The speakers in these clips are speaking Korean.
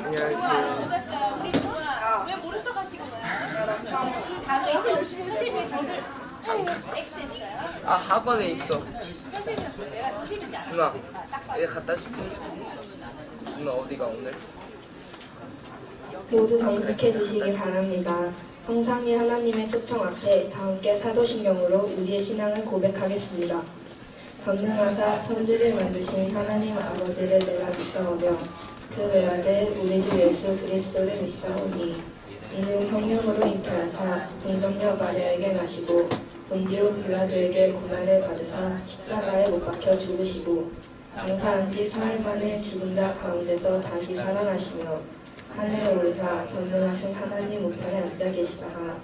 못했어요. 우리 누가 왜 모른 척 하시는 거예요? 그 단어 선생님이 저를 X 했어요. 아 학원에 있어. 선생님이었어요. 내가 선생님인지 알았어. 누나 딱 봐도. 얘 갖다 줄게. 누나 어디가 오늘? 모두 정직해 주시기 바랍니다. 항상 이 하나님의 초청 앞에 다 함께 사도신경으로 우리의 신앙을 고백하겠습니다. 전능하사 천지를 만드신 하나님 아버지를 내가 믿사오며 그 외아들 우리 주 예수 그리스도를 믿사오니 이는 성령으로 잉태하사 동정녀 마리아에게 나시고 본디오 빌라도에게 고난을 받으사 십자가에 못 박혀 죽으시고 장사한 지 4일 만에 죽은 자 가운데서 다시 살아나시며 하늘에 오르사 전능하신 하나님 우편에 앉아 계시다가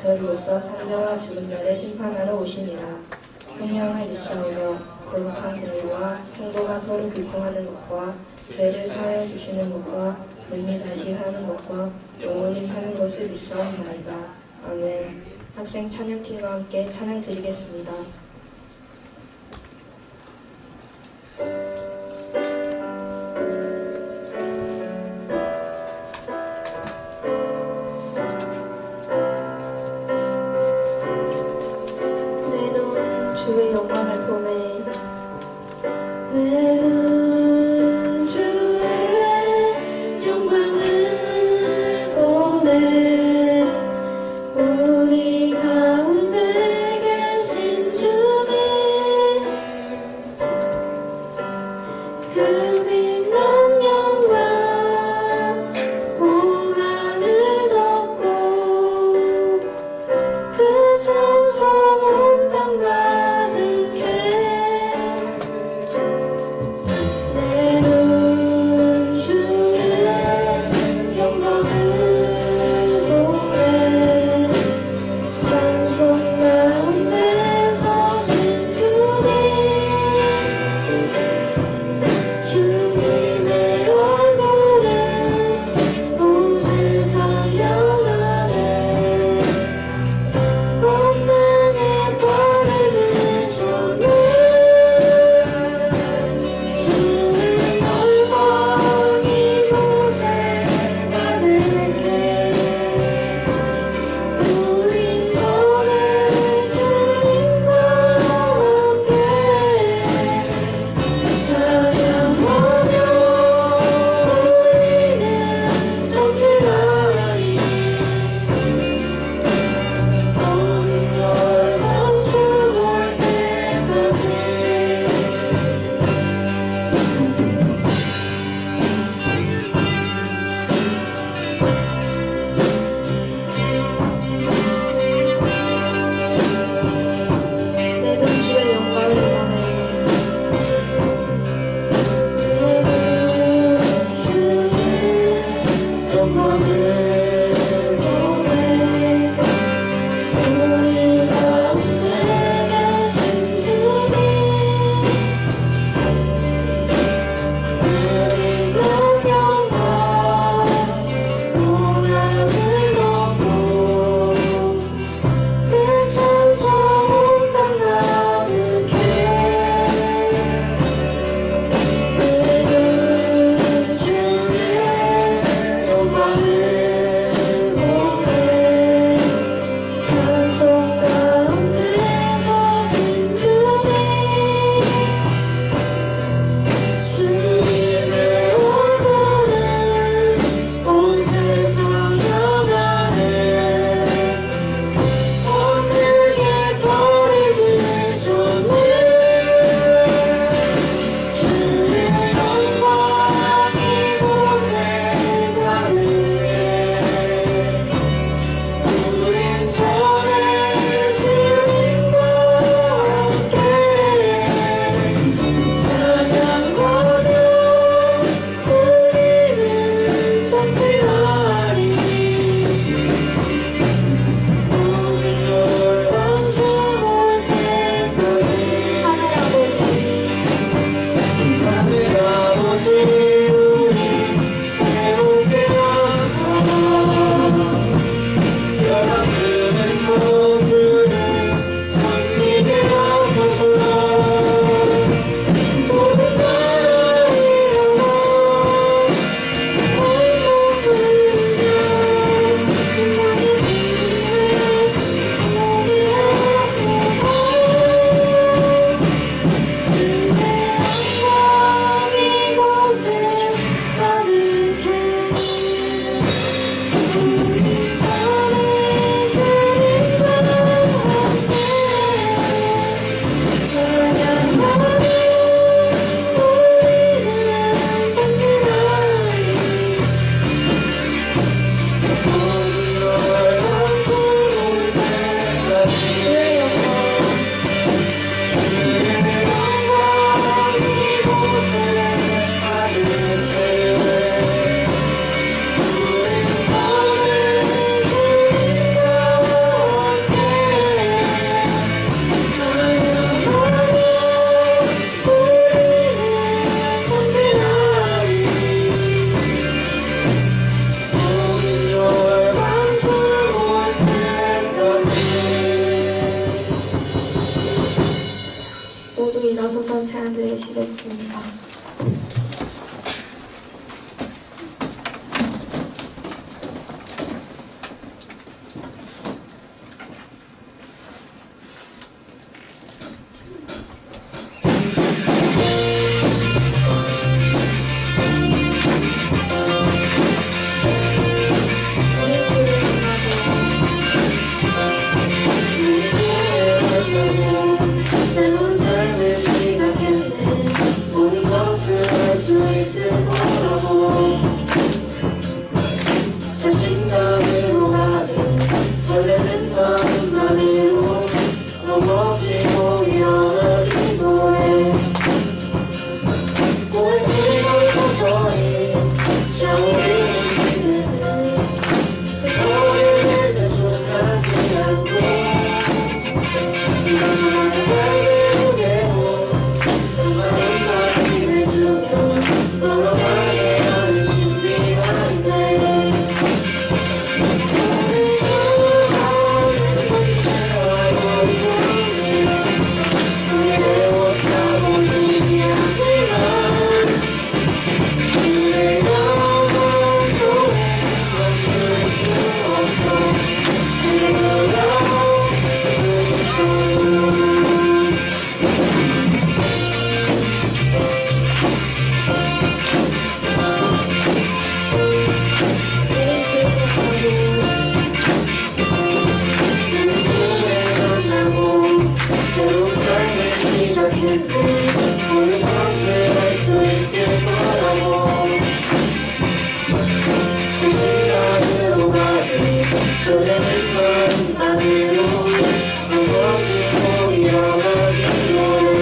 저희로서 산자와 죽은 자를 심판하러 오시니라. 성령을 믿사오며 거룩한 공의와 성도가 서로 교통하는 것과 죄를 사하여 주시는 것과 몸이 다시 사는 것과 영원히 사는 것을 믿사옵나이다. 아멘. 학생 찬양팀과 함께 찬양 드리겠습니다. 내 눈 주의 영광을 보네. 내 눈 주의 영광을 보네. 우리 가운데 계신 주 설레는 건 아니로 무엇이고 일어나기로는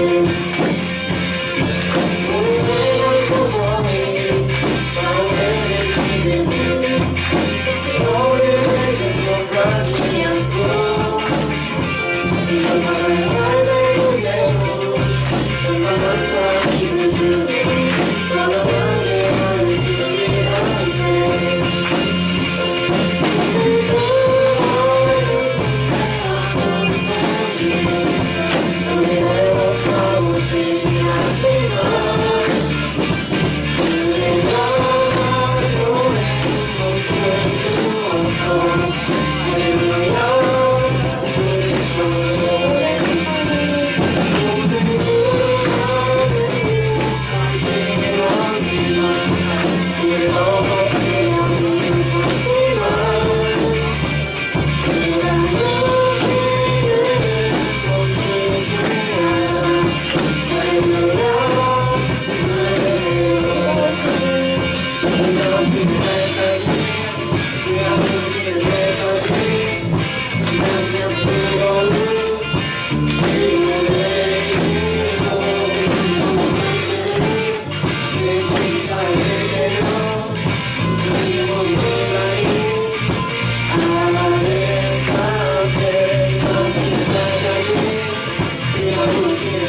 우리 세상 소송이 처음에는 기대는 너를 생각하지 않고 이만한 삶의 무게로 이만한 나이를 주고 떠나가게 할 수 있게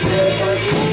때까지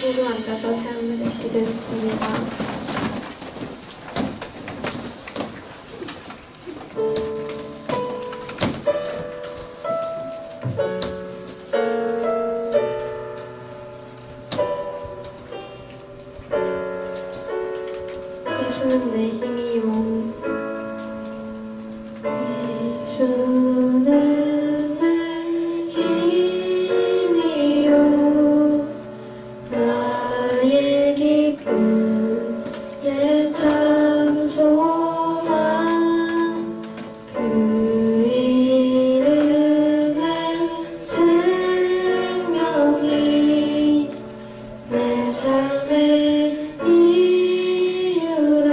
모두 앉아서 찬양을 드리겠습니다. 예수는 내 힘이요 예수는 내 힘이요 나의 기쁨 내 참 소망 그 이름의 생명이 내 삶의 이유라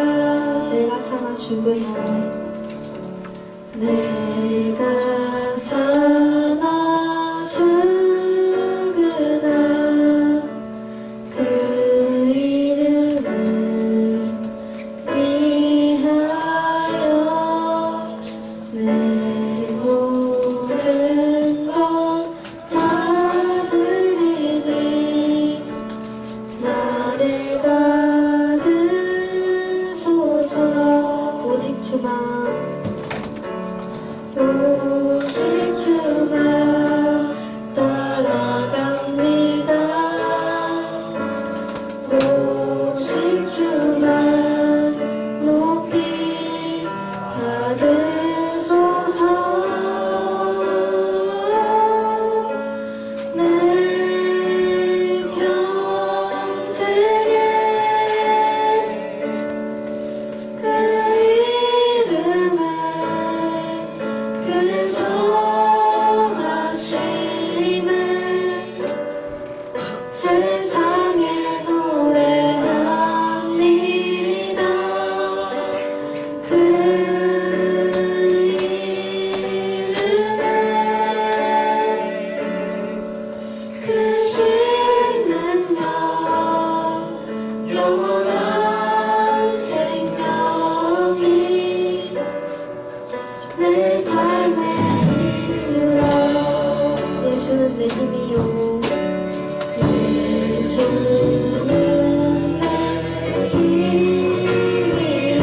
내가 사나 죽으나 내가 사나 죽으나 그 이름을 위하여 내 모든 것 다 드리니 나를 받으소서 오직 주만 따라갑니다 오직 주만 높이 받으소서 내 평생에 그 이름을 그 선하심을 세상에 노래합니다 그 이름은 크신 능력 영원한 생명이 내 삶의 이유라 예수는 내 힘이요 예수는 내 힘이요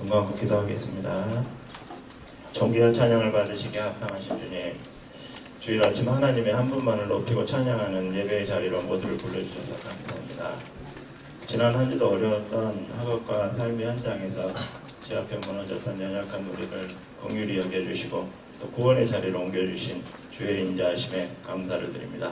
눈 감고 기도하겠습니다. 존귀한 찬양을 받으시기에 합당하신 주님, 주일 아침 하나님의 한 분만을 높이고 찬양하는 예배의 자리로 모두를 불러주셔서 감사합니다. 지난 한 주도 어려웠던 학업과 삶의 현장에서 제 앞에 무너졌던 연약한 우리를 긍휼히 여겨주시고 또 구원의 자리로 옮겨주신 주의 인자하심에 감사를 드립니다.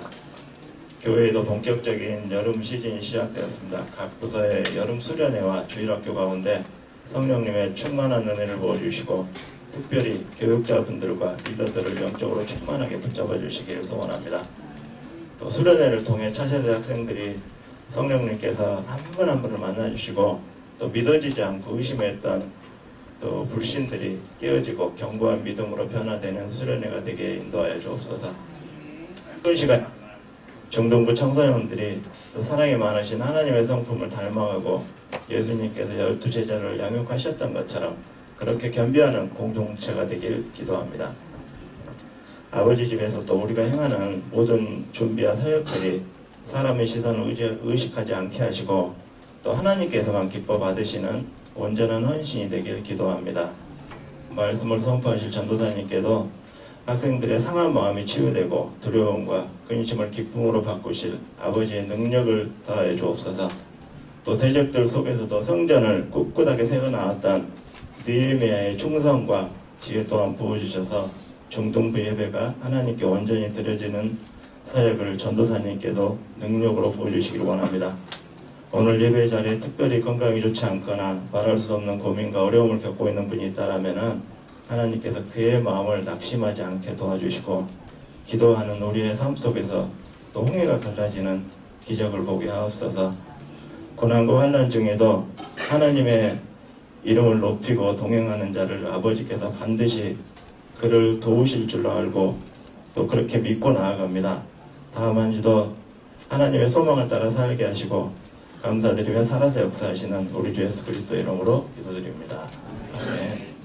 교회에도 본격적인 여름 시즌이 시작되었습니다. 각 부서의 여름 수련회와 주일학교 가운데 성령님의 충만한 은혜를 부어주시고 특별히 교육자분들과 리더들을 영적으로 충만하게 붙잡아 주시기를 소원합니다. 또 수련회를 통해 차세대 학생들이 성령님께서 한 분 한 분을 만나주시고 또 믿어지지 않고 의심했던 또 불신들이 깨어지고 견고한 믿음으로 변화되는 수련회가 되게 인도하여 주옵소서. 짧은 시간 중등부 청소년들이 또 사랑이 많으신 하나님의 성품을 닮아가고 예수님께서 12제자를 양육하셨던 것처럼 그렇게 겸비하는 공동체가 되길 기도합니다. 아버지 집에서 또 우리가 행하는 모든 준비와 사역들이 사람의 시선을 의식하지 않게 하시고 또 하나님께서만 기뻐 받으시는 온전한 헌신이 되길 기도합니다. 말씀을 선포하실 전도사님께도 학생들의 상한 마음이 치유되고 두려움과 근심을 기쁨으로 바꾸실 아버지의 능력을 더하여 주옵소서. 또 대적들 속에서도 성전을 꿋꿋하게 세워나왔던 느헤미야의 충성과 지혜 또한 부어주셔서 중등부 예배가 하나님께 온전히 드려지는 사역을 전도사님께도 능력으로 부어주시기를 원합니다. 오늘 예배 자리에 특별히 건강이 좋지 않거나 말할 수 없는 고민과 어려움을 겪고 있는 분이 있다라면은 하나님께서 그의 마음을 낙심하지 않게 도와주시고 기도하는 우리의 삶 속에서 또 홍해가 갈라지는 기적을 보게 하옵소서. 고난과 환난 중에도 하나님의 이름을 높이고 동행하는 자를 아버지께서 반드시 그를 도우실 줄로 알고 또 그렇게 믿고 나아갑니다. 다음 한 주도 하나님의 소망을 따라 살게 하시고 감사드리며 살아서 역사하시는 우리 주 예수 그리스도의 이름으로 기도드립니다. 아멘.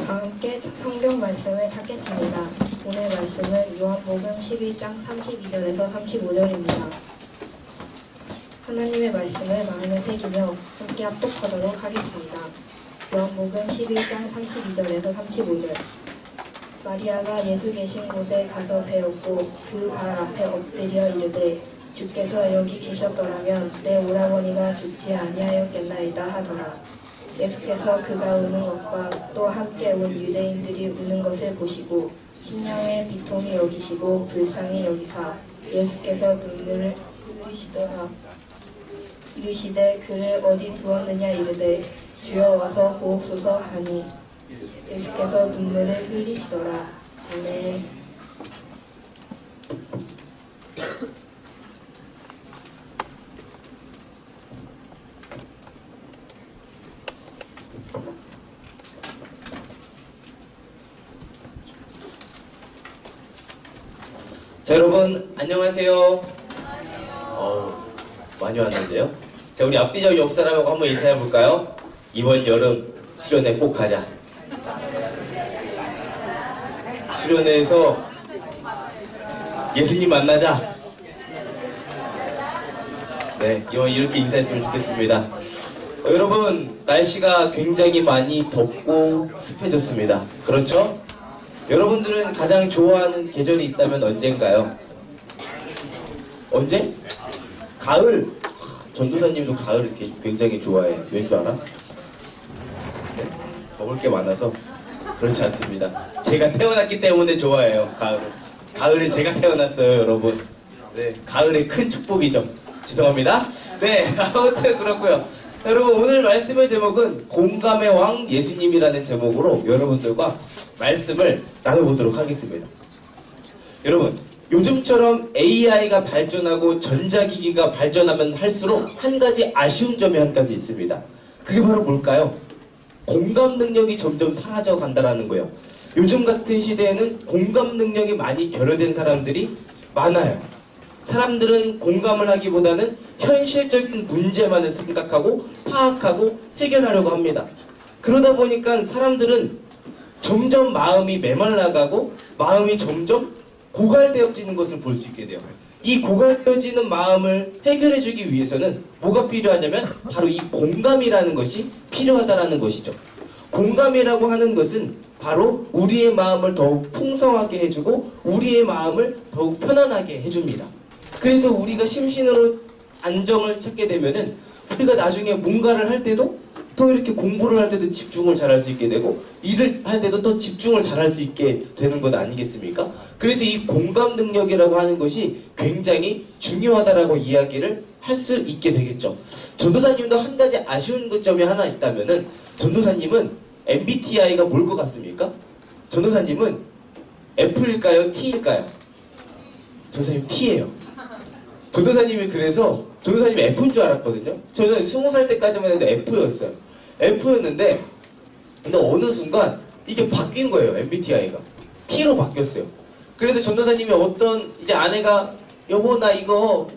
함께 성경 말씀을 찾겠습니다. 오늘 말씀은 요한복음 12장 32절에서 35절입니다. 하나님의 말씀을 마음에 새기며 함께 합독하도록 하겠습니다. 요한복음 12장 32절에서 35절. 마리아가 예수 계신 곳에 가서 배웠고 그 발 앞에 엎드려 이르되 주께서 여기 계셨더라면 내 오라버니가 죽지 아니하였겠나이다 하더라. 예수께서 그가 우는 것과 또 함께 온 유대인들이 우는 것을 보시고 심령의 비통이 여기시고 불쌍히 여기사 예수께서 눈물을 흘리시더라. 이르시되 그를 어디 두었느냐 이르되 주여 와서 보옵소서 하니 예수께서 눈물을 흘리시더라. 아멘. 자, 여러분 안녕하세요. 많이 왔는데요. 자, 우리 앞뒤적 옆 사람하고 한번 인사해 볼까요? 이번 여름 수련회 꼭 가자. 수련회에서 예수님 만나자. 네, 이렇게 인사했으면 좋겠습니다. 여러분, 날씨가 굉장히 많이 덥고 습해졌습니다. 그렇죠? 여러분들은 가장 좋아하는 계절이 있다면 언젠가요? 언제? 가을. 전도사님도 가을을 굉장히 좋아해요. 왠 줄 알아? 네? 더볼 게 많아서 그렇지 않습니다. 제가 태어났기 때문에 좋아해요. 가을을. 가을에 제가 태어났어요, 여러분. 네, 가을의 큰 축복이죠. 죄송합니다. 네, 아무튼 그렇고요. 여러분, 오늘 말씀의 제목은 공감의 왕 예수님이라는 제목으로 여러분들과 말씀을 나눠보도록 하겠습니다. 여러분, 요즘처럼 AI가 발전하고 전자기기가 발전하면 할수록 한 가지 아쉬운 점이 한 가지 있습니다. 그게 바로 뭘까요? 공감 능력이 점점 사라져 간다는 거예요. 요즘 같은 시대에는 공감 능력이 많이 결여된 사람들이 많아요. 사람들은 공감을 하기보다는 현실적인 문제만을 생각하고 파악하고 해결하려고 합니다. 그러다 보니까 사람들은 점점 마음이 메말라가고 마음이 점점 고갈되어지는 것을 볼 수 있게 돼요. 이 고갈되어지는 마음을 해결해주기 위해서는 뭐가 필요하냐면 바로 이 공감이라는 것이 필요하다라는 것이죠. 공감이라고 하는 것은 바로 우리의 마음을 더욱 풍성하게 해주고 우리의 마음을 더욱 편안하게 해줍니다. 그래서 우리가 심신으로 안정을 찾게 되면은 우리가 나중에 뭔가를 할 때도 또 이렇게 공부를 할 때도 집중을 잘할 수 있게 되고 일을 할 때도 또 집중을 잘할 수 있게 되는 것 아니겠습니까? 그래서 이 공감 능력이라고 하는 것이 굉장히 중요하다라고 이야기를 할 수 있게 되겠죠. 전도사님도 한 가지 아쉬운 점이 하나 있다면은 전도사님은 MBTI가 뭘 것 같습니까? 전도사님은 F일까요? T일까요? 전도사님 T예요. 전도사님이 그래서 전도사님이 F인 줄 알았거든요. 저는 20살 때까지만 해도 F였어요. F였는데 근데 어느 순간 이게 바뀐 거예요. MBTI가 T로 바뀌었어요. 그래서 전도사님이 어떤 이제 아내가 여보 나 이거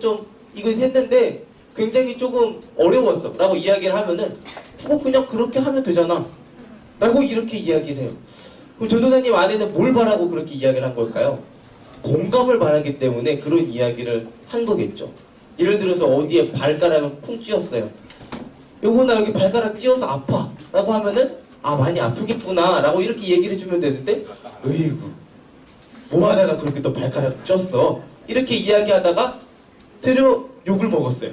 좀 이거 했는데 굉장히 조금 어려웠어 라고 이야기를 하면은 그냥 그렇게 하면 되잖아 라고 이렇게 이야기를 해요. 그럼 전도사님 아내는 뭘 바라고 그렇게 이야기를 한 걸까요? 공감을 바라기 때문에 그런 이야기를 한 거겠죠. 예를 들어서 어디에 발가락을 쿵 찧었어요. 여보 나 여기 발가락 찧어서 아파 라고 하면은 아 많이 아프겠구나 라고 이렇게 얘기를 해주면 되는데 으이구 뭐 하다가 그렇게 또 발가락 찧었어 이렇게 이야기하다가 되려 욕을 먹었어요.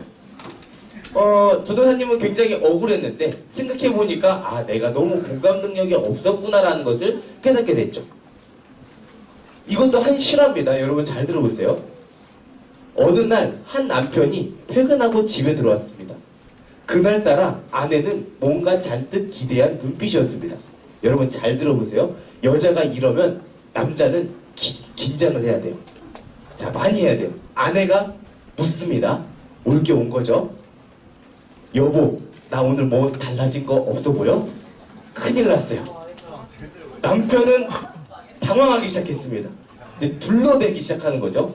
전도사님은 굉장히 억울했는데 생각해보니까 아 내가 너무 공감 능력이 없었구나라는 것을 깨닫게 됐죠. 이것도 한 실화입니다. 여러분 잘 들어보세요. 어느 날 한 남편이 퇴근하고 집에 들어왔습니다. 그날따라 아내는 뭔가 잔뜩 기대한 눈빛이었습니다. 여러분 잘 들어보세요. 여자가 이러면 남자는 긴장을 해야 돼요. 자 많이 해야 돼요. 아내가 묻습니다. 올게 온 거죠. 여보 나 오늘 뭐 달라진 거 없어 보여? 큰일 났어요. 남편은 당황하기 시작했습니다. 근데 둘러대기 시작하는 거죠.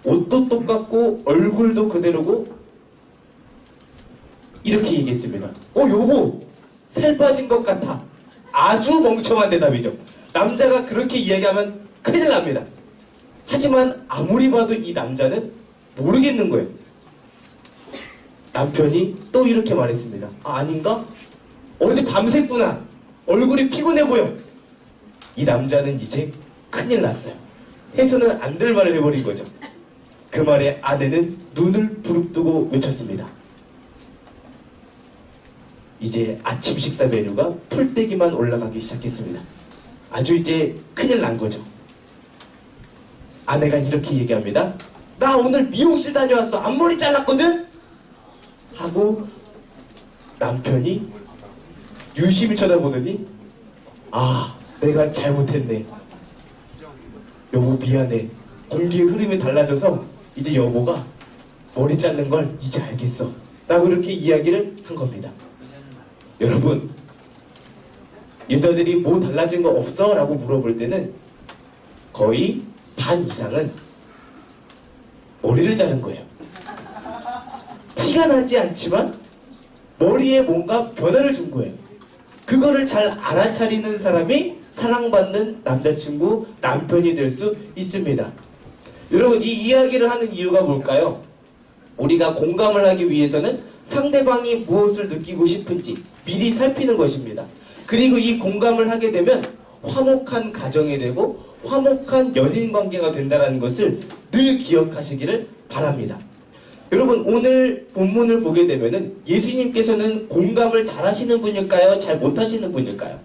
옷도 똑같고 얼굴도 그대로고 이렇게 얘기했습니다. 여보 살 빠진 것 같아. 아주 멍청한 대답이죠. 남자가 그렇게 이야기하면 큰일 납니다. 하지만 아무리 봐도 이 남자는 모르겠는 거예요. 남편이 또 이렇게 말했습니다. 아닌가? 어제 밤샜구나. 얼굴이 피곤해 보여. 이 남자는 이제 큰일 났어요. 해서는 안 될 말을 해버린 거죠. 그 말에 아내는 눈을 부릅뜨고 외쳤습니다. 이제 아침 식사 메뉴가 풀떼기만 올라가기 시작했습니다. 아주 이제 큰일 난 거죠. 아내가 이렇게 얘기합니다. 나 오늘 미용실 다녀왔어. 앞머리 잘랐거든? 하고 남편이 유심히 쳐다보더니 아 내가 잘못했네. 여보 미안해. 공기의 흐름이 달라져서 이제 여보가 머리 자른 걸 이제 알겠어 라고 이렇게 이야기를 한 겁니다. 여러분 여자들이 뭐 달라진 거 없어? 라고 물어볼 때는 거의 반 이상은 머리를 자른 거예요. 티가 나지 않지만 머리에 뭔가 변화를 준 거예요. 그거를 잘 알아차리는 사람이 사랑받는 남자친구, 남편이 될 수 있습니다. 여러분 이 이야기를 하는 이유가 뭘까요? 우리가 공감을 하기 위해서는 상대방이 무엇을 느끼고 싶은지 미리 살피는 것입니다. 그리고 이 공감을 하게 되면 화목한 가정이 되고 화목한 연인관계가 된다는 것을 늘 기억하시기를 바랍니다. 여러분 오늘 본문을 보게 되면은 예수님께서는 공감을 잘 하시는 분일까요? 잘 못하시는 분일까요?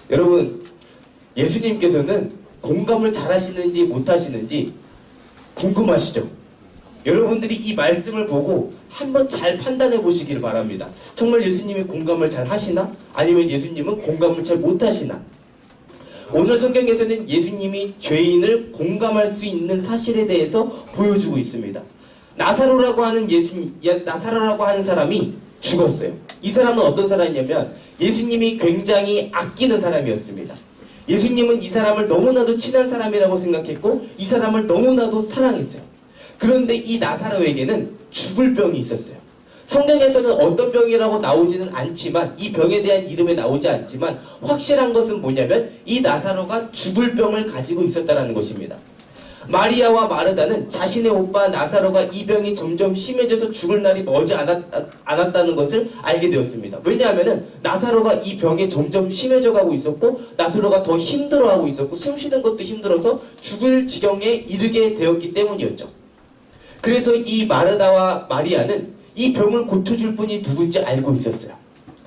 여러분 예수님께서는 공감을 잘 하시는지 못하시는지 궁금하시죠? 여러분들이 이 말씀을 보고 한번 잘 판단해 보시기를 바랍니다. 정말 예수님이 공감을 잘 하시나? 아니면 예수님은 공감을 잘 못하시나? 오늘 성경에서는 예수님이 죄인을 공감할 수 있는 사실에 대해서 보여주고 있습니다. 나사로라고 하는 사람이 죽었어요. 이 사람은 어떤 사람이냐면 예수님이 굉장히 아끼는 사람이었습니다. 예수님은 이 사람을 너무나도 친한 사람이라고 생각했고 이 사람을 너무나도 사랑했어요. 그런데 이 나사로에게는 죽을 병이 있었어요. 성경에서는 어떤 병이라고 나오지는 않지만 이 병에 대한 이름이 나오지 않지만 확실한 것은 뭐냐면 이 나사로가 죽을 병을 가지고 있었다는 것입니다. 마리아와 마르다는 자신의 오빠 나사로가 이 병이 점점 심해져서 죽을 날이 머지 않았다는 것을 알게 되었습니다. 왜냐하면 나사로가 이 병에 점점 심해져 가고 있었고 나사로가 더 힘들어하고 있었고 숨쉬는 것도 힘들어서 죽을 지경에 이르게 되었기 때문이었죠. 그래서 이 마르다와 마리아는 이 병을 고쳐줄 분이 누군지 알고 있었어요.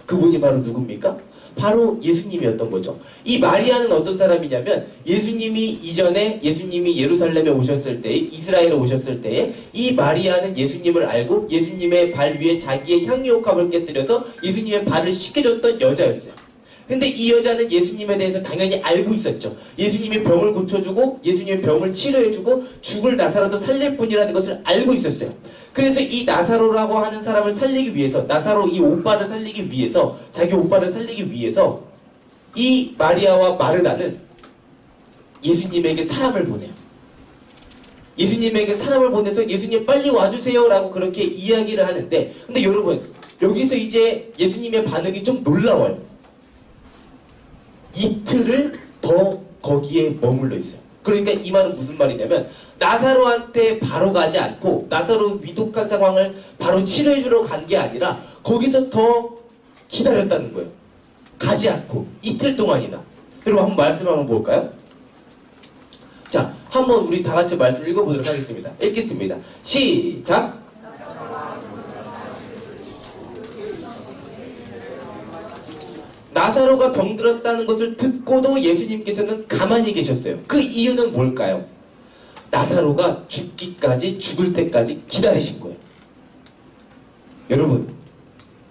그분이 바로 누굽니까? 바로 예수님이었던 거죠. 이 마리아는 어떤 사람이냐면 예수님이 이전에 예수님이 예루살렘에 오셨을 때 이스라엘에 오셨을 때 이 마리아는 예수님을 알고 예수님의 발 위에 자기의 향유옥합을 깨뜨려서 예수님의 발을 씻겨줬던 여자였어요. 근데 이 여자는 예수님에 대해서 당연히 알고 있었죠. 예수님이 병을 고쳐주고 예수님의 병을 치료해주고 죽을 나사로도 살릴 분이라는 것을 알고 있었어요. 그래서 이 나사로라고 하는 사람을 살리기 위해서 나사로 이 오빠를 살리기 위해서 자기 오빠를 살리기 위해서 이 마리아와 마르다는 예수님에게 사람을 보내요. 예수님에게 사람을 보내서 예수님 빨리 와주세요 라고 그렇게 이야기를 하는데 근데 여러분 여기서 이제 예수님의 반응이 좀 놀라워요. 이틀을 더 거기에 머물러 있어요. 그러니까 이 말은 무슨 말이냐면 나사로한테 바로 가지 않고 나사로 위독한 상황을 바로 치료해주러 간 게 아니라 거기서 더 기다렸다는 거예요. 가지 않고 이틀 동안이나. 여러분 한번 말씀 한번 볼까요? 자, 한번 우리 다 같이 말씀 읽어보도록 하겠습니다. 읽겠습니다. 시작! 나사로가 병들었다는 것을 듣고도 예수님께서는 가만히 계셨어요. 그 이유는 뭘까요? 나사로가 죽을 때까지 기다리신 거예요. 여러분,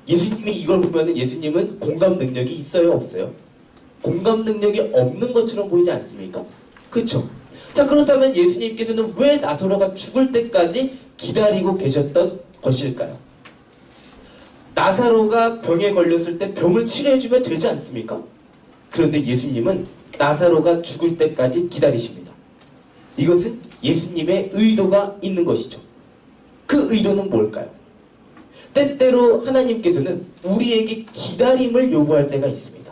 예수님이 이걸 보면 예수님은 공감 능력이 있어요, 없어요? 공감 능력이 없는 것처럼 보이지 않습니까? 그렇죠? 자, 그렇다면 예수님께서는 왜 나사로가 죽을 때까지 기다리고 계셨던 것일까요? 나사로가 병에 걸렸을 때 병을 치료해주면 되지 않습니까? 그런데 예수님은 나사로가 죽을 때까지 기다리십니다. 이것은 예수님의 의도가 있는 것이죠. 그 의도는 뭘까요? 때때로 하나님께서는 우리에게 기다림을 요구할 때가 있습니다.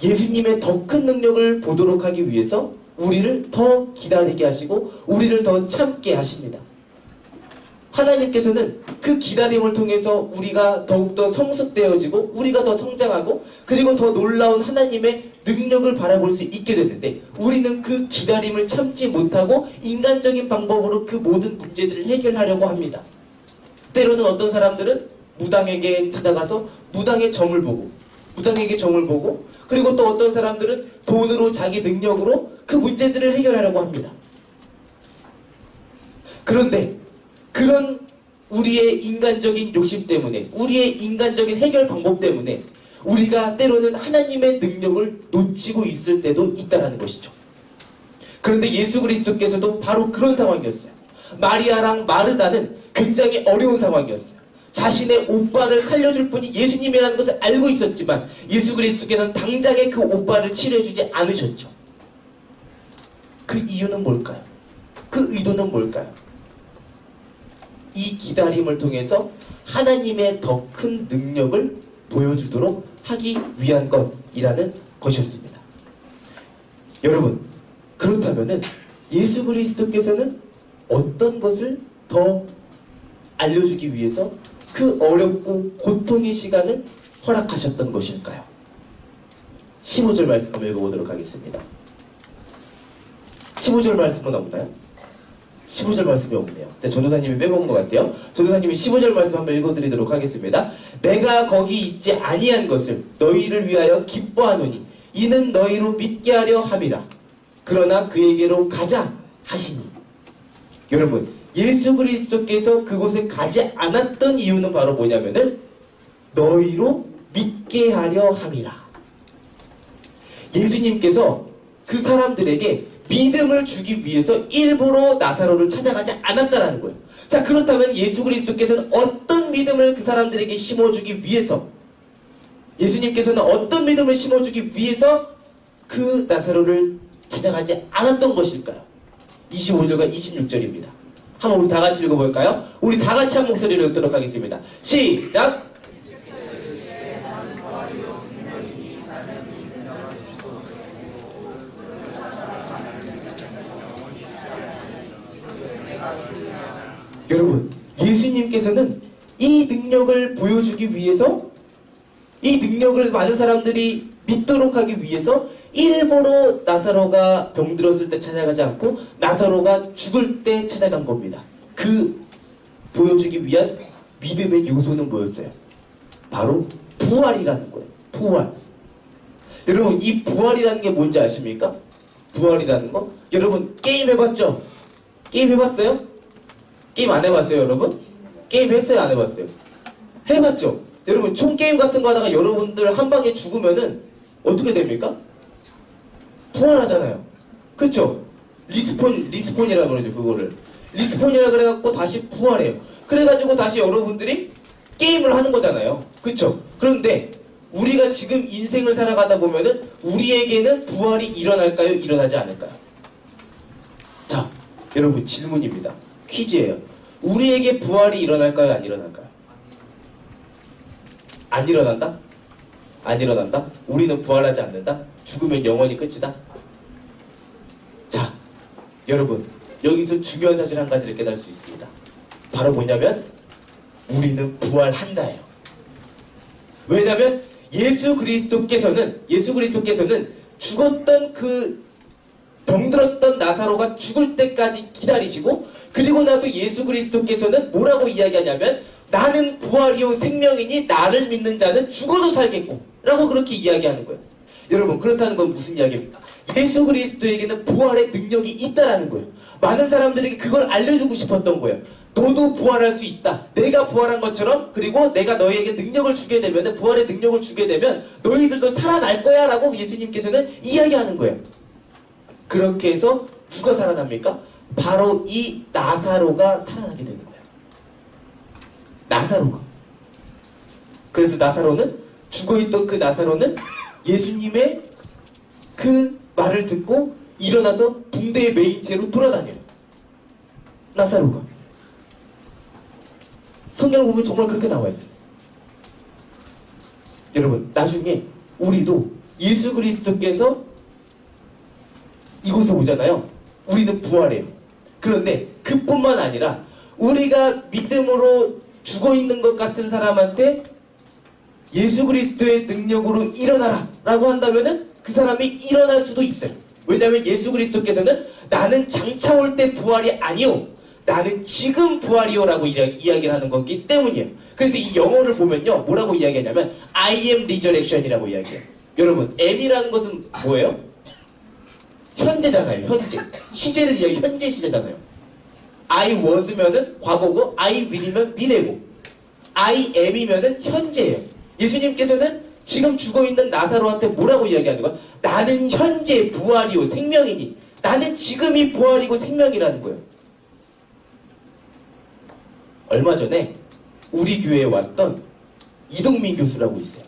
예수님의 더 큰 능력을 보도록 하기 위해서 우리를 더 기다리게 하시고 우리를 더 참게 하십니다. 하나님께서는 그 기다림을 통해서 우리가 더욱더 성숙되어지고 우리가 더 성장하고 그리고 더 놀라운 하나님의 능력을 바라볼 수 있게 되는데 우리는 그 기다림을 참지 못하고 인간적인 방법으로 그 모든 문제들을 해결하려고 합니다. 때로는 어떤 사람들은 무당에게 찾아가서 무당의 점을 보고 그리고 또 어떤 사람들은 돈으로 자기 능력으로 그 문제들을 해결하려고 합니다. 그런데 그런 우리의 인간적인 욕심 때문에 우리의 인간적인 해결 방법 때문에 우리가 때로는 하나님의 능력을 놓치고 있을 때도 있다는 것이죠. 그런데 예수 그리스도께서도 바로 그런 상황이었어요. 마리아랑 마르다는 굉장히 어려운 상황이었어요. 자신의 오빠를 살려줄 분이 예수님이라는 것을 알고 있었지만 예수 그리스도께서는 당장에 그 오빠를 치료해주지 않으셨죠. 그 이유는 뭘까요? 그 의도는 뭘까요? 이 기다림을 통해서 하나님의 더 큰 능력을 보여주도록 하기 위한 것이라는 것이었습니다. 여러분, 그렇다면 예수 그리스도께서는 어떤 것을 더 알려주기 위해서 그 어렵고 고통의 시간을 허락하셨던 것일까요? 15절 말씀 한번 읽어보도록 하겠습니다. 15절 말씀은 없나요? 15절 말씀이 없네요. 전도사님이 빼먹은 것 같아요. 전도사님이 15절 말씀 한번 읽어드리도록 하겠습니다. 내가 거기 있지 아니한 것을 너희를 위하여 기뻐하노니 이는 너희로 믿게 하려 함이라. 그러나 그에게로 가자 하시니. 여러분, 예수 그리스도께서 그곳에 가지 않았던 이유는 바로 뭐냐면은 너희로 믿게 하려 함이라. 예수님께서 그 사람들에게 믿음을 주기 위해서 일부러 나사로를 찾아가지 않았다라는 거예요. 자, 그렇다면 예수 그리스도께서는 어떤 믿음을 그 사람들에게 심어주기 위해서 예수님께서는 어떤 믿음을 심어주기 위해서 그 나사로를 찾아가지 않았던 것일까요? 25절과 26절입니다. 한번 우리 다 같이 읽어볼까요? 우리 다 같이 한 목소리로 읽도록 하겠습니다. 시작! 여러분, 예수님께서는 이 능력을 보여주기 위해서, 이 능력을 많은 사람들이 믿도록 하기 위해서 일부러 나사로가 병들었을 때 찾아가지 않고 나사로가 죽을 때 찾아간 겁니다. 그 보여주기 위한 믿음의 요소는 뭐였어요? 바로 부활이라는 거예요. 부활. 여러분, 이 부활이라는 게 뭔지 아십니까? 부활이라는 거? 여러분, 게임 해봤죠? 게임 해봤어요? 게임 안 해봤어요, 여러분? 게임 했어요, 안 해봤어요? 해봤죠? 여러분, 총게임 같은 거 하다가 여러분들 한 방에 죽으면은 어떻게 됩니까? 부활하잖아요. 그쵸? 리스폰이라고 그러죠, 그거를. 리스폰이라 그래갖고 다시 부활해요. 그래가지고 다시 여러분들이 게임을 하는 거잖아요. 그쵸? 그런데 우리가 지금 인생을 살아가다 보면은 우리에게는 부활이 일어날까요? 일어나지 않을까요? 자, 여러분 질문입니다. 퀴즈예요. 우리에게 부활이 일어날까요? 안 일어날까요? 안 일어난다? 안 일어난다? 우리는 부활하지 않는다? 죽으면 영원히 끝이다? 자, 여러분 여기서 중요한 사실 한 가지를 깨달을 수 있습니다. 바로 뭐냐면 우리는 부활한다예요. 왜냐하면 예수 그리스도께서는 죽었던 그 병들었던 나사로가 죽을 때까지 기다리시고, 그리고 나서 예수 그리스도께서는 뭐라고 이야기하냐면 나는 부활이요 생명이니 나를 믿는 자는 죽어도 살겠고 라고 그렇게 이야기하는 거예요. 여러분, 그렇다는 건 무슨 이야기입니까? 예수 그리스도에게는 부활의 능력이 있다라는 거예요. 많은 사람들에게 그걸 알려주고 싶었던 거예요. 너도 부활할 수 있다. 내가 부활한 것처럼, 그리고 내가 너에게 능력을 주게 되면, 부활의 능력을 주게 되면 너희들도 살아날 거야 라고 예수님께서는 이야기하는 거예요. 그렇게 해서 누가 살아납니까? 바로 이 나사로가 살아나게 되는 거예요. 나사로가. 그래서 나사로는, 죽어있던 그 나사로는 예수님의 그 말을 듣고 일어나서 붕대에 매인 채로 돌아다녀요. 나사로가. 성경을 보면 정말 그렇게 나와 있어요. 여러분, 나중에 우리도 예수 그리스도께서 이곳에 오잖아요. 우리는 부활해요. 그런데 그뿐만 아니라 우리가 믿음으로 죽어있는 것 같은 사람한테 예수 그리스도의 능력으로 일어나라 라고 한다면은 그 사람이 일어날 수도 있어요. 왜냐하면 예수 그리스도께서는 나는 장차 올 때 부활이 아니요, 나는 지금 부활이요 라고 이야기를 하는 거기 때문이에요. 그래서 이 영어를 보면요, 뭐라고 이야기하냐면 I am resurrection이라고 이야기해요. 여러분, am이라는 것은 뭐예요? 현재잖아요. 현재. 시제를 이야기, 현재 시제잖아요. I was면은 과거고, I will이면 미래고, I am이면은 현재예요. 예수님께서는 지금 죽어있는 나사로한테 뭐라고 이야기하는 거야? 나는 현재 부활이요 생명이니, 나는 지금이 부활이고 생명이라는 거예요. 얼마 전에 우리 교회에 왔던 이동민 교수라고 있어요.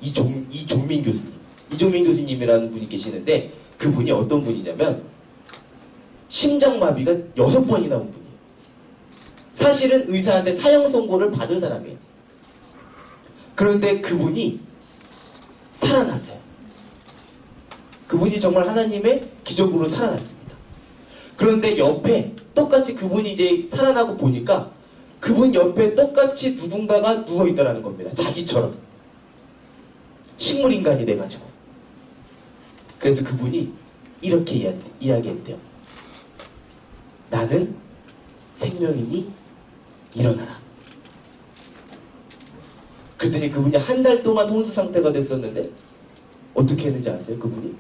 이종민 교수님. 이종민 교수님이라는 분이 계시는데, 그분이 어떤 분이냐면 심장마비가 6번이나 온 분이에요. 사실은 의사한테 사형 선고를 받은 사람이에요. 그런데 그분이 살아났어요. 그분이 정말 하나님의 기적으로 살아났습니다. 그런데 옆에 똑같이 그분이 이제 살아나고 보니까 그분 옆에 똑같이 누군가가 누워있더라는 겁니다. 자기처럼. 식물인간이 돼가지고. 그래서 그분이 이렇게 이야기했대요. 나는 생명이니 일어나라. 그랬더니 그분이 한 달 동안 혼수 상태가 됐었는데 어떻게 했는지 아세요? 그분이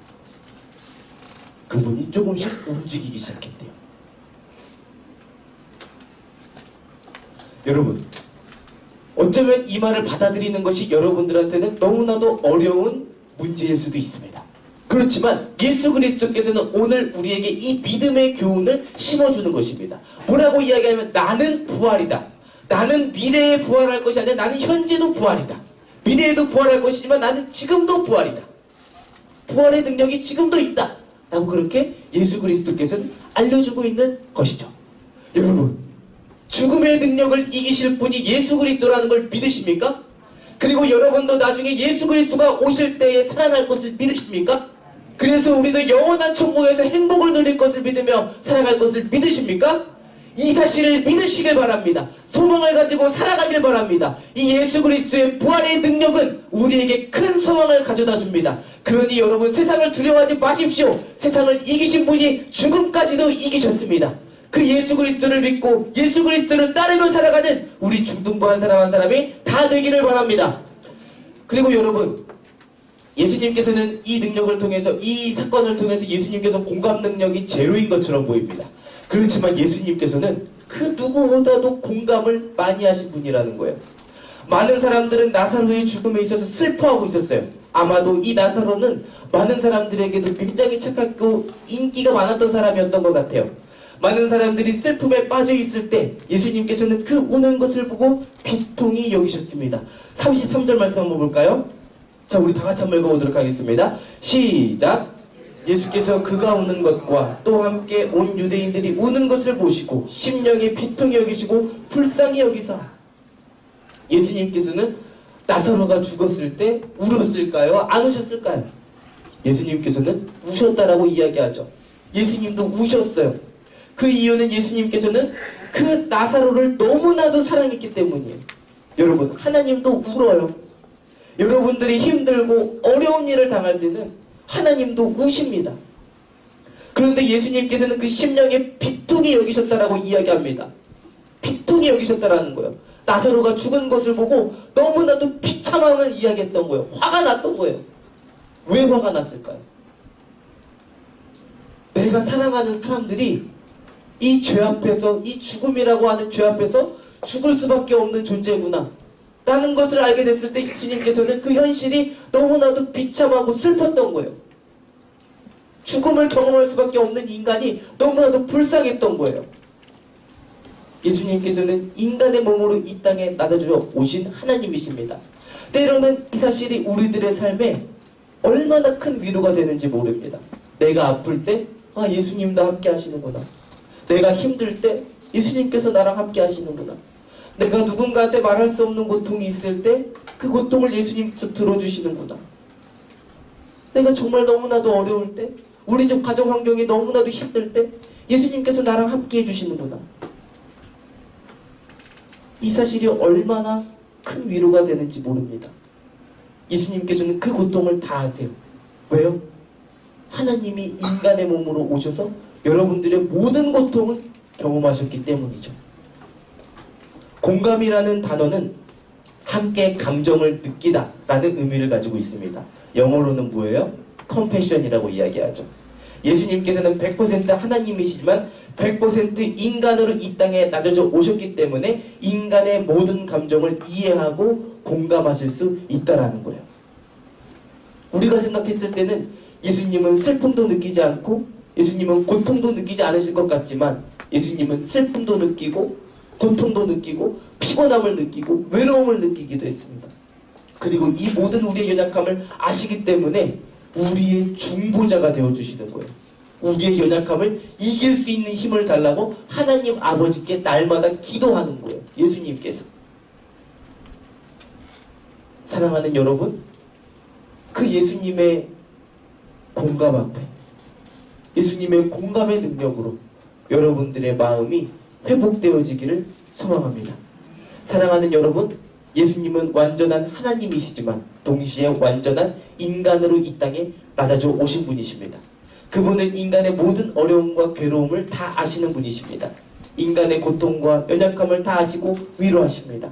조금씩 움직이기 시작했대요. 여러분, 어쩌면 이 말을 받아들이는 것이 여러분들한테는 너무나도 어려운 문제일 수도 있습니다. 그렇지만 예수 그리스도께서는 오늘 우리에게 이 믿음의 교훈을 심어주는 것입니다. 뭐라고 이야기하면 나는 부활이다. 나는 미래에 부활할 것이 아니라 나는 현재도 부활이다. 미래에도 부활할 것이지만 나는 지금도 부활이다. 부활의 능력이 지금도 있다 라고 그렇게 예수 그리스도께서는 알려주고 있는 것이죠. 여러분, 죽음의 능력을 이기실 분이 예수 그리스도라는 걸 믿으십니까? 그리고 여러분도 나중에 예수 그리스도가 오실 때에 살아날 것을 믿으십니까? 그래서 우리도 영원한 천국에서 행복을 누릴 것을 믿으며 살아갈 것을 믿으십니까? 이 사실을 믿으시길 바랍니다. 소망을 가지고 살아가길 바랍니다. 이 예수 그리스도의 부활의 능력은 우리에게 큰 소망을 가져다 줍니다. 그러니 여러분, 세상을 두려워하지 마십시오. 세상을 이기신 분이 죽음까지도 이기셨습니다. 그 예수 그리스도를 믿고 예수 그리스도를 따르며 살아가는 우리 중등부한 사람 한 사람이 다 되기를 바랍니다. 그리고 여러분, 예수님께서는 이 능력을 통해서, 이 사건을 통해서 예수님께서 공감 능력이 제로인 것처럼 보입니다. 그렇지만 예수님께서는 그 누구보다도 공감을 많이 하신 분이라는 거예요. 많은 사람들은 나사로의 죽음에 있어서 슬퍼하고 있었어요. 아마도 이 나사로는 많은 사람들에게도 굉장히 착하고 인기가 많았던 사람이었던 것 같아요. 많은 사람들이 슬픔에 빠져 있을 때 예수님께서는 그 우는 것을 보고 비통히 여기셨습니다. 33절 말씀 한번 볼까요? 자, 우리 다 같이 한번 읽어보도록 하겠습니다. 시작! 예수께서 그가 우는 것과 또 함께 온 유대인들이 우는 것을 보시고 심령에 비통히 여기시고 불쌍히 여기사. 예수님께서는 나사로가 죽었을 때 울었을까요? 안 우셨을까요? 예수님께서는 우셨다라고 이야기하죠. 예수님도 우셨어요. 그 이유는 예수님께서는 그 나사로를 너무나도 사랑했기 때문이에요. 여러분, 하나님도 울어요. 여러분들이 힘들고 어려운 일을 당할 때는 하나님도 우십니다. 그런데 예수님께서는 그 심령에 비통히 여기셨다라고 이야기합니다. 비통히 여기셨다라는 거예요. 나사로가 죽은 것을 보고 너무나도 비참함을 이야기했던 거예요. 화가 났던 거예요. 왜 화가 났을까요? 내가 사랑하는 사람들이 이 죄 앞에서, 이 죽음이라고 하는 죄 앞에서 죽을 수밖에 없는 존재구나 라는 것을 알게 됐을 때 예수님께서는 그 현실이 너무나도 비참하고 슬펐던 거예요. 죽음을 경험할 수밖에 없는 인간이 너무나도 불쌍했던 거예요. 예수님께서는 인간의 몸으로 이 땅에 나타주어 오신 하나님이십니다. 때로는 이 사실이 우리들의 삶에 얼마나 큰 위로가 되는지 모릅니다. 내가 아플 때 예수님도 함께 하시는구나. 내가 힘들 때 예수님께서 나랑 함께 하시는구나. 내가 누군가한테 말할 수 없는 고통이 있을 때 그 고통을 예수님께서 들어주시는구나. 내가 정말 너무나도 어려울 때, 우리 집 가정 환경이 너무나도 힘들 때 예수님께서 나랑 함께 해주시는구나. 이 사실이 얼마나 큰 위로가 되는지 모릅니다. 예수님께서는 그 고통을 다 아세요. 왜요? 하나님이 인간의 몸으로 오셔서 여러분들의 모든 고통을 경험하셨기 때문이죠. 공감이라는 단어는 함께 감정을 느끼다 라는 의미를 가지고 있습니다. 영어로는 뭐예요? compassion이라고 이야기하죠. 예수님께서는 100% 하나님이시지만 100% 인간으로 이 땅에 낮아져 오셨기 때문에 인간의 모든 감정을 이해하고 공감하실 수 있다라는 거예요. 우리가 생각했을 때는 예수님은 슬픔도 느끼지 않고 예수님은 고통도 느끼지 않으실 것 같지만 예수님은 슬픔도 느끼고 고통도 느끼고 피곤함을 느끼고 외로움을 느끼기도 했습니다. 그리고 이 모든 우리의 연약함을 아시기 때문에 우리의 중보자가 되어주시는 거예요. 우리의 연약함을 이길 수 있는 힘을 달라고 하나님 아버지께 날마다 기도하는 거예요. 예수님께서. 사랑하는 여러분, 그 예수님의 공감 앞에, 예수님의 공감의 능력으로 여러분들의 마음이 회복되어지기를 소망합니다. 사랑하는 여러분, 예수님은 완전한 하나님이시지만 동시에 완전한 인간으로 이 땅에 낮아져 오신 분이십니다. 그분은 인간의 모든 어려움과 괴로움을 다 아시는 분이십니다. 인간의 고통과 연약함을 다 아시고 위로하십니다.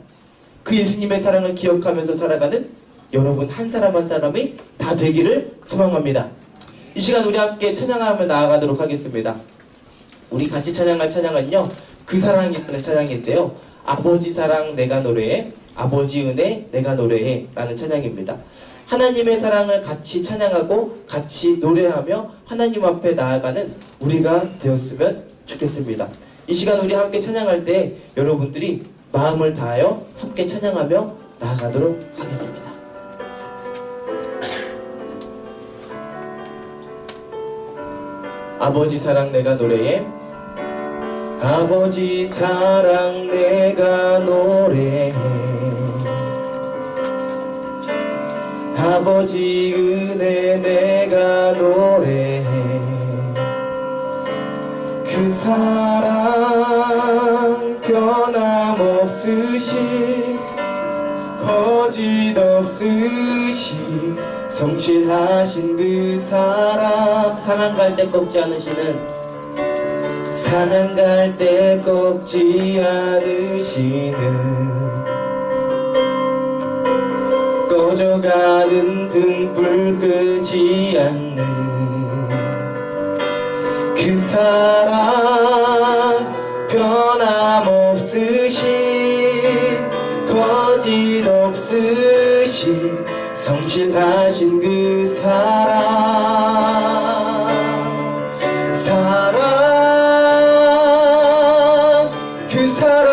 그 예수님의 사랑을 기억하면서 살아가는 여러분 한 사람 한 사람이 다 되기를 소망합니다. 이 시간 우리 함께 찬양하며 나아가도록 하겠습니다. 우리 같이 찬양할 찬양은요, 그 사랑이라는 찬양인데요, 아버지 사랑 내가 노래해, 아버지 은혜 내가 노래해 라는 찬양입니다. 하나님의 사랑을 같이 찬양하고 같이 노래하며 하나님 앞에 나아가는 우리가 되었으면 좋겠습니다. 이 시간 우리 함께 찬양할 때 여러분들이 마음을 다하여 함께 찬양하며 나아가도록 하겠습니다. 아버지 사랑 내가 노래해. 아버지 사랑 내가 노래해. 아버지 은혜 내가 노래해. 그 사랑 변함없으시 거짓 없으시 성실하신 그 사랑. 상한 갈 때 꺾지 않으시는, 상한 갈 때 꺾지 않으시는, 꺼져가는 등불 끄지 않는 그 사랑. 변함없으신 거짓 없으신 성실하신 그 사랑. 사랑 그 사랑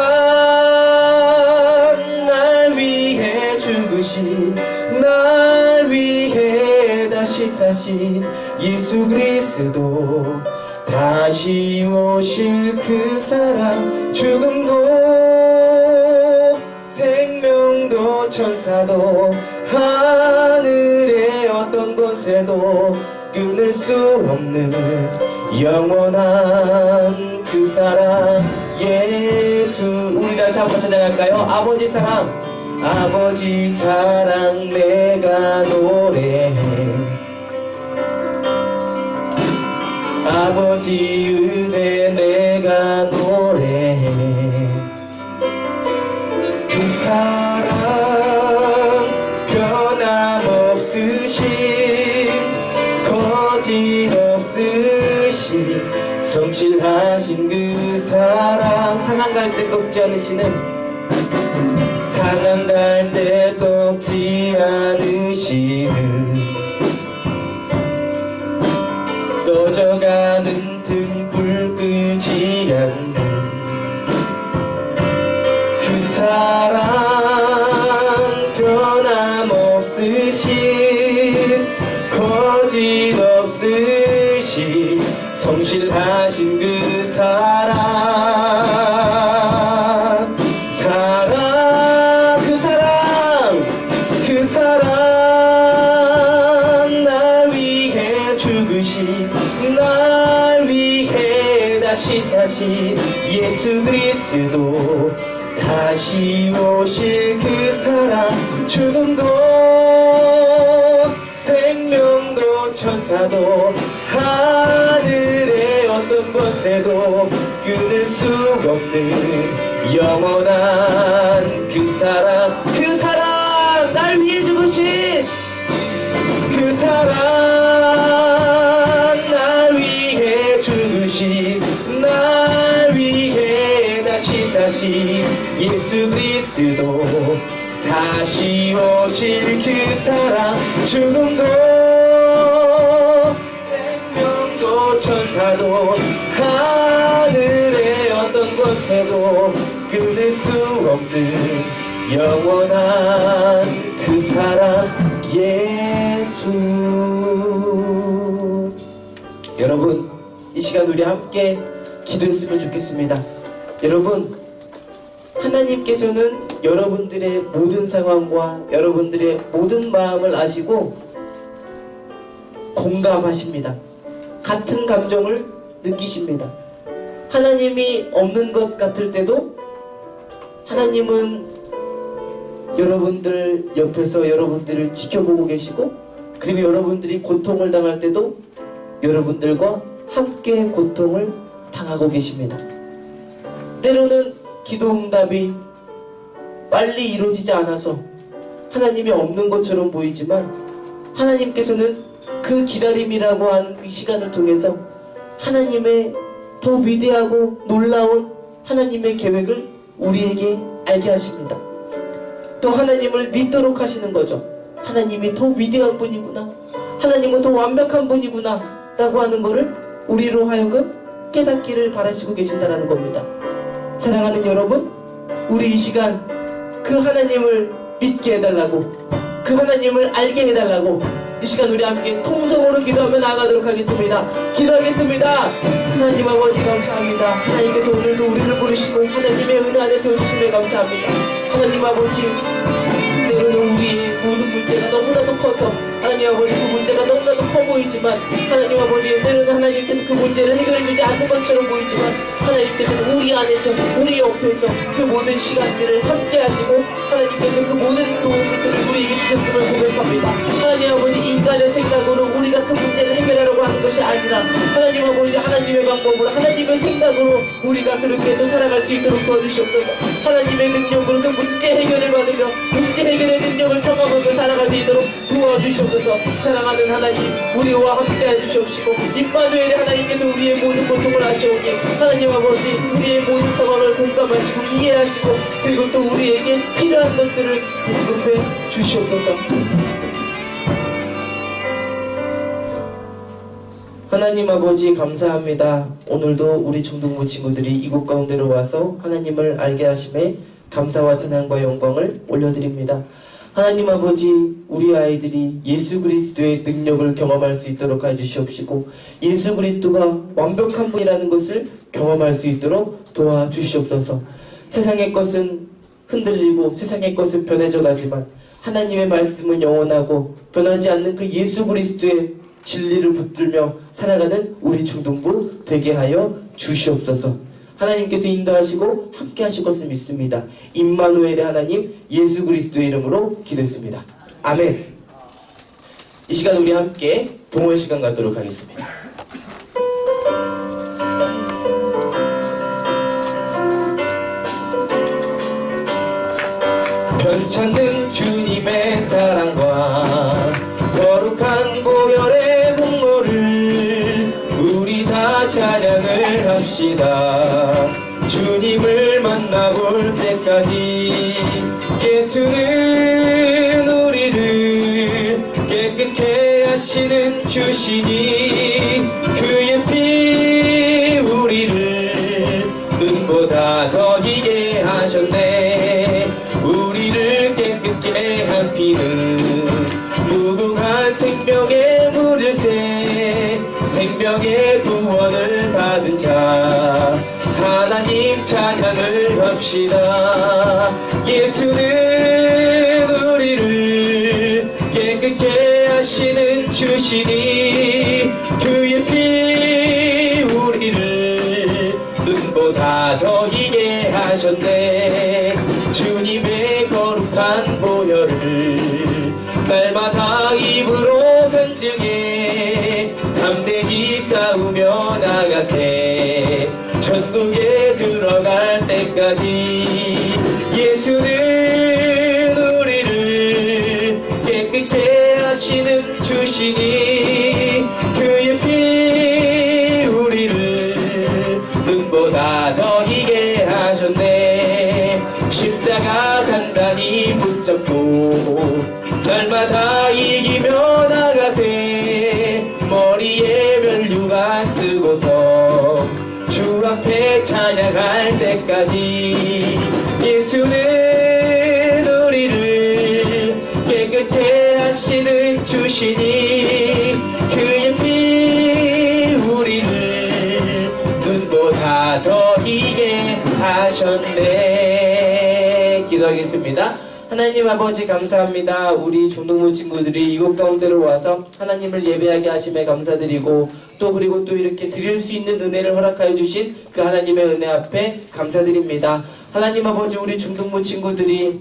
날 위해 죽으신, 날 위해 다시 사신 예수 그리스도. 다시 오실 그 사랑. 죽음도 생명도 천사도 하늘의 어떤 곳에도 끊을 수 없는 영원한 그 사랑 예수. 우리 다시 한번 찬양할까요? 아버지 사랑. 아버지 사랑 내가 노래해. 아버지 은혜 내가 노래해. 그 사랑 변함없으신 거짓 없으신 성실하신 그 사랑. 상한 갈 때 꺾지 않으시는, 상한 갈 때 꺾지 않으시는, 꺼져가는 등불 끄지 않는 그 사랑. 변함없으신 거짓 없으신 성실하신 그 사랑. 사랑 그 사랑 그 사랑 날 위해 죽으신, 날 위해 다시 사신 예수 그리스도. 다시 오실 그 사랑. 죽음도 생명도 천사도 하늘의 어떤 곳에도 끊을 수 없는 영원한 그 사랑. 그 사랑 날 위해 죽으신 그 사랑. 날 위해 죽으신, 날 위해 다시 사신 예수 그리스도. 다시 오실 그 사랑. 죽음도 생명도 천사도 하늘의 어떤 곳에도 끊을 수 없는 영원한 그 사랑 예수. 여러분, 이 시간 우리 함께 기도했으면 좋겠습니다. 여러분, 하나님께서는 여러분들의 모든 상황과 여러분들의 모든 마음을 아시고 공감하십니다. 같은 감정을 느끼십니다. 하나님이 없는 것 같을 때도 하나님은 여러분들 옆에서 여러분들을 지켜보고 계시고, 그리고 여러분들이 고통을 당할 때도 여러분들과 함께 고통을 당하고 계십니다. 때로는 기도 응답이 빨리 이루어지지 않아서 하나님이 없는 것처럼 보이지만, 하나님께서는 그 기다림이라고 하는 그 시간을 통해서 하나님의 더 위대하고 놀라운 하나님의 계획을 우리에게 알게 하십니다. 또 하나님을 믿도록 하시는 거죠. 하나님이 더 위대한 분이구나, 하나님은 더 완벽한 분이구나 라고 하는 것을 우리로 하여금 깨닫기를 바라시고 계신다는 겁니다. 사랑하는 여러분, 우리 이 시간 그 하나님을 믿게 해달라고, 그 하나님을 알게 해달라고 이 시간 우리 함께 통성으로 기도하며 나아가도록 하겠습니다. 기도하겠습니다. 하나님 아버지 감사합니다. 하나님께서 오늘도 우리를 부르시고 하나님의 은혜 안에 세워주시며 감사합니다. 하나님 아버지, 때로는 우리의 모든 문제가 너무나도 커서 하나님 아버지 그 문제가 너무나도 커 보이지만 하나님 아버지, 때로는 하나님께서 그 문제를 해결해주지 않는 것처럼 보이지만 하나님께서는 우리 안에서 우리 옆에서 그 모든 시간들을 함께 하시고 하나님께서 그 모든 도움들을 우리에게 주셨음을 고백합니다. 하나님 아버지, 인간의 생각으로 우리가 그 문제를 해결하려고 하는 것이 아니라 하나님 아버지, 하나님의 방법으로 하나님의 생각으로 우리가 그렇게 또 살아갈 수 있도록 도와주시옵소서. 하나님의 능력으로 그 문제 해결을 받으며 문제 해결의 능력을 경험하면서 살아갈 수 있도록 도와주시옵소서. 사랑하는 하나님, 우리와 함께 해주시옵시고 임마누엘의 하나님께서 우리의 모든 고통을 아시오니 하나님 아버지, 우리의 모든 상황을 공감하시고 이해하시고 그리고 또 우리에게 필요한 것들을 공급해 주시옵소서. 하나님 아버지 감사합니다. 오늘도 우리 중등부 친구들이 이곳 가운데로 와서 하나님을 알게 하심에 감사와 찬양과 영광을 올려드립니다. 하나님 아버지, 우리 아이들이 예수 그리스도의 능력을 경험할 수 있도록 해주시옵시고 예수 그리스도가 완벽한 분이라는 것을 경험할 수 있도록 도와주시옵소서. 세상의 것은 흔들리고 세상의 것은 변해져 가지만 하나님의 말씀은 영원하고 변하지 않는 그 예수 그리스도의 진리를 붙들며 살아가는 우리 중등부 되게 하여 주시옵소서. 하나님께서 인도하시고 함께 하실 것을 믿습니다. 임마누엘의 하나님 예수 그리스도의 이름으로 기도했습니다. 아멘. 이 시간 우리 함께 동원 시간 갖도록 하겠습니다. 편찮는 주님의 사랑과 거룩한 보혈의 공로를 우리 다 찬양을 합시다. 주님을 만나볼 때까지 예수는 우리를 깨끗게 하시는 주시니 그의 피 우리를 눈보다 더히게 하셨네. 우리를 깨끗게 한 피는 무궁한 생명의 물일새 생명의 구원을 받은 자 하나님 찬양을 합시다. 예수는 우리를 깨끗게 하시는 주시니 그의 피 우리를 눈보다 더히게 하셨네. 주님의 거룩한 보혈을 날마다 입으로 간증해 담대히 싸우며 나가세. 천국에 들어갈 때까지 예수는 우리를 깨끗게 하시는 주시니 그의 피 우리를 눈보다 더히게 하셨네. 십자가 단단히 붙잡고 날마다 이기며 나가세. 머리에 면류관 쓰고서 주 앞에 찬양할 때까지 예수는 우리를 깨끗게 하시는 주시니 그의 피 우리를 눈보다 더히게 하셨네. 기도하겠습니다. 하나님 아버지 감사합니다. 우리 중등부 친구들이 이곳 가운데로 와서 하나님을 예배하게 하심에 감사드리고 또 그리고 또 이렇게 드릴 수 있는 은혜를 허락하여 주신 그 하나님의 은혜 앞에 감사드립니다. 하나님 아버지, 우리 중등부 친구들이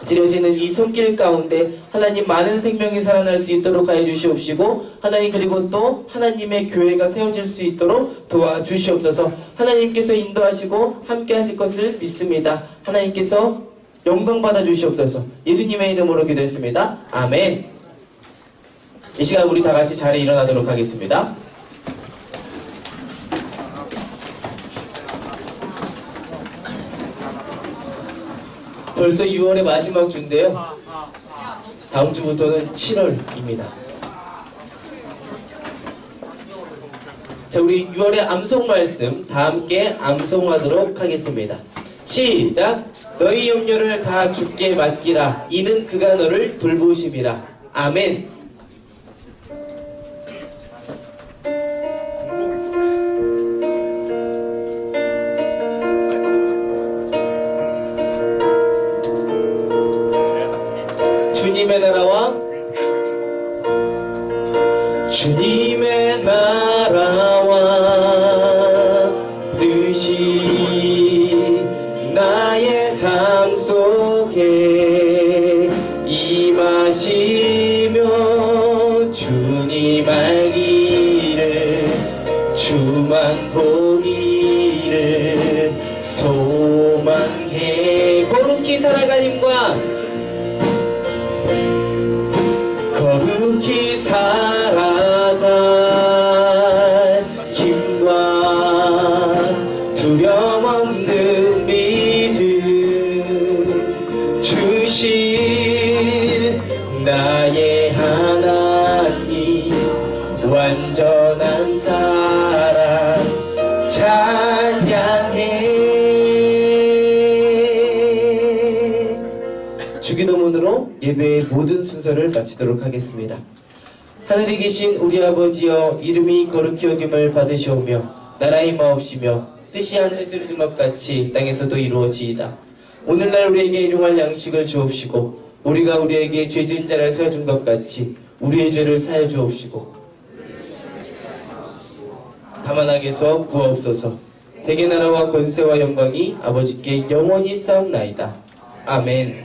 드려지는 이 손길 가운데 하나님 많은 생명이 살아날 수 있도록 하여 주시옵시고 하나님 그리고 또 하나님의 교회가 세워질 수 있도록 도와주시옵소서. 하나님께서 인도하시고 함께 하실 것을 믿습니다. 하나님께서 영광 받아 주시옵소서. 예수님의 이름으로 기도했습니다. 아멘. 이 시간 우리 다 같이 자리에 일어나도록 하겠습니다. 벌써 6월의 마지막 주인데요. 다음 주부터는 7월입니다. 자, 우리 6월의 암송 말씀 다 함께 암송하도록 하겠습니다. 시작! 너희 염려를 다 주께 맡기라. 이는 그가 너를 돌보심이라. 아멘. 주님의 나라와 주님의 나라와 뜻이 나의 삶 속에 임하시며 주님 알기를 주만 보기를 소망해 거룩히 살아갈 힘과 거룩히 살아갈 힘과 두려움 없는 믿음 주신 나의 하나님 완전한 사랑 찬양해. 주기도문으로 예배의 모든 순서를 마치도록 하겠습니다. 하늘에 계신 우리 아버지여 이름이 거룩히 여김을 받으시오며 나라의 마옵시며 뜻이 하늘에서 이루어진 것 같이 땅에서도 이루어지이다. 오늘날 우리에게 일용할 양식을 주옵시고 우리가 우리에게 죄 지은 자를 사여준 것 같이 우리의 죄를 사여 주옵시고 다만 악에서 구하옵소서. 대개 나라와 권세와 영광이 아버지께 영원히 싸움나이다. 아멘.